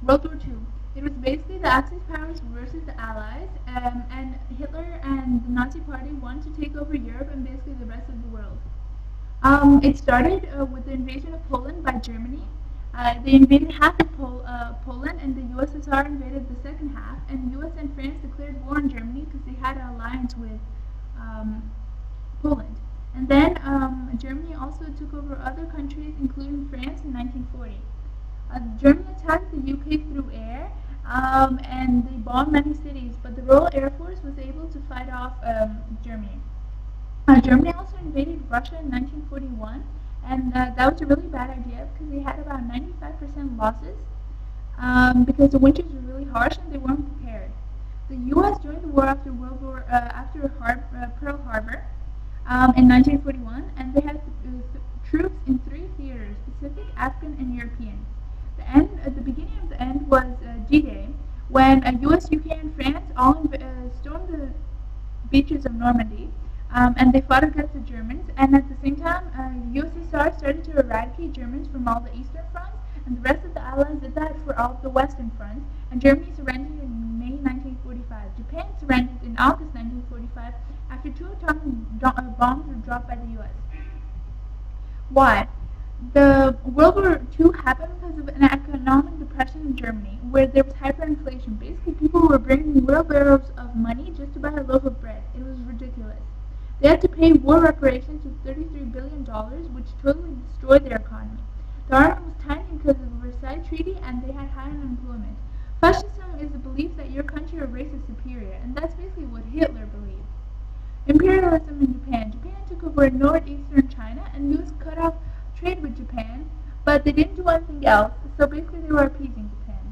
World War II. It was basically the Axis powers versus the Allies, and Hitler and the Nazi Party wanted to take over Europe and basically the rest of the world. It started with the invasion of Poland by Germany. They invaded half of Poland, and the USSR invaded the second half. And US and France declared war on Germany because they had an alliance with um, Poland. And then Germany also took over other countries, including France, in 1940. Germany attacked the UK through air, and they bombed many cities, but the Royal Air Force was able to fight off Germany. Germany also invaded Russia in 1941, and that was a really bad idea because they had about 95% losses because the winters were really harsh and they weren't prepared. The U.S. joined the war after Pearl Harbor in 1941, and they had troops in three theaters: Pacific, African, and European. The beginning of the end was D-Day, when U.S., UK, and France all stormed the beaches of Normandy, and they fought against the Germans. And at the same time, USSR started to eradicate Germans from all the eastern fronts, and the rest of the Allies did that for all of the western fronts. And Germany surrendered in May 1945. Japan surrendered in August 1945 after two atomic bombs were dropped by the U.S. Why? The World War II happened because of an economic depression in Germany, where there was hyperinflation. Basically, people were bringing wheelbarrows of money just to buy a loaf of bread. It was ridiculous. They had to pay war reparations of $33 billion, which totally destroyed their economy. The army was tiny because of the Versailles Treaty, and they had high unemployment. Fascism is the belief that your country or race is superior, and that's basically what Hitler believed. Imperialism in Japan. Japan took over northeastern China, and the U.S. cut off trade with Japan, but they didn't do anything else, so basically they were appeasing Japan.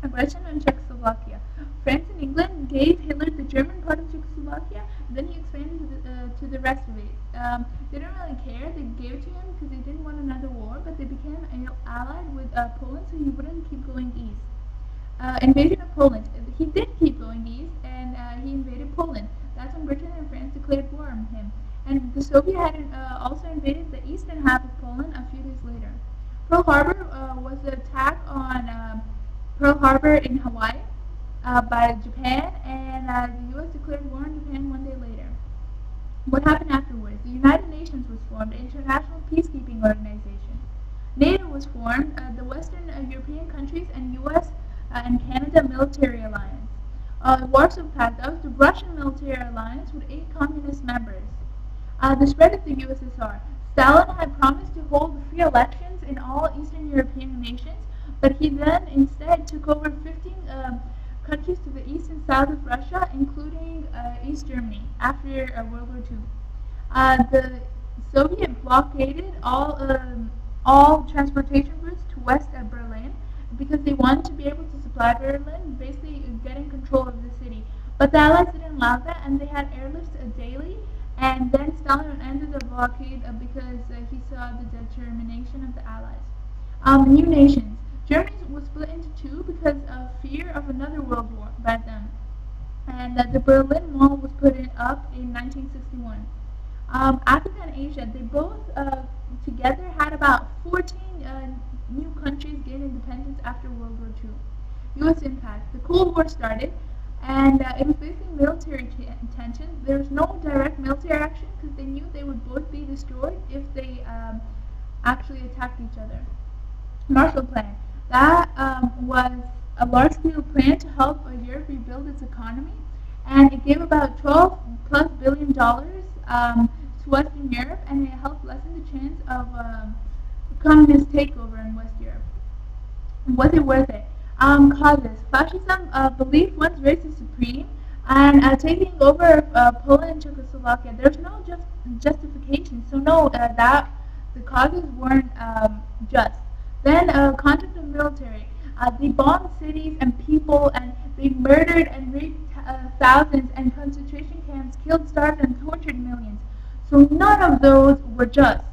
Aggression on Czechoslovakia. France and England gave Hitler the German part of Czechoslovakia, and then he expanded to the rest of it. They didn't really care. They gave it to him because they didn't want another war, but they became allied with Poland so he wouldn't keep going east. Invasion of Poland. He did keep going east, and he invaded Poland. That's when Britain and France declared war on him. And the Soviet had also invaded the eastern half of Poland a few days later. Pearl Harbor was the attack on Pearl Harbor in Hawaii by Japan, and the U.S. declared war on Japan one day later. What happened afterwards? The United Nations was formed, an international peacekeeping organization. NATO was formed, the Western European countries, and U.S. And Canada military alliance. Warsaw Pact, that was the Russian military alliance with 8 communist members. The spread of the USSR. Stalin had promised to hold free elections in all Eastern European nations, but he then instead took over 15 countries to the east and south of Russia, including East Germany, after World War II. The Soviet blockaded all transportation routes to West Berlin because they wanted to be able to supply Berlin, basically getting control of the city. But the Allies didn't allow that, and they had airlifts daily. And then Stalin ended the blockade because he saw the determination of the Allies. New nations. Germany was split into two because of fear of another world war by them. And the Berlin Wall was put up in 1961. Africa and Asia, they both together had about 14 new countries gain independence after World War II. U.S. impact. The Cold War started, and it was basically military tensions. There was no direct military action because they knew they would both be destroyed if they actually attacked each other. Marshall Plan. That was a large-scale plan to help Europe rebuild its economy, and it gave about $12+ billion to Western Europe, and it helped lessen the chance of communist takeover in West Europe. Was it worth it? Causes. Fascism believed one's race is supreme, and taking over Poland and Czechoslovakia, there's no justification. So no, that the causes weren't just. Then conduct of military. They bombed cities and people, and they murdered and raped thousands, and concentration camps killed, starved, and tortured millions. So none of those were just.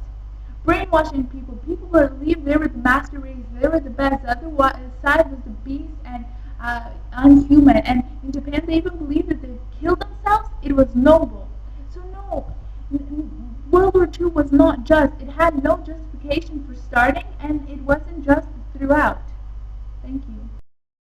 Brainwashing people. People believed they were the master race, they were the best. The other side was the beast and unhuman. And in Japan, they even believed that they killed themselves. It was noble. So no, World War II was not just. It had no justification for starting, and it wasn't just throughout. Thank you. Thank you.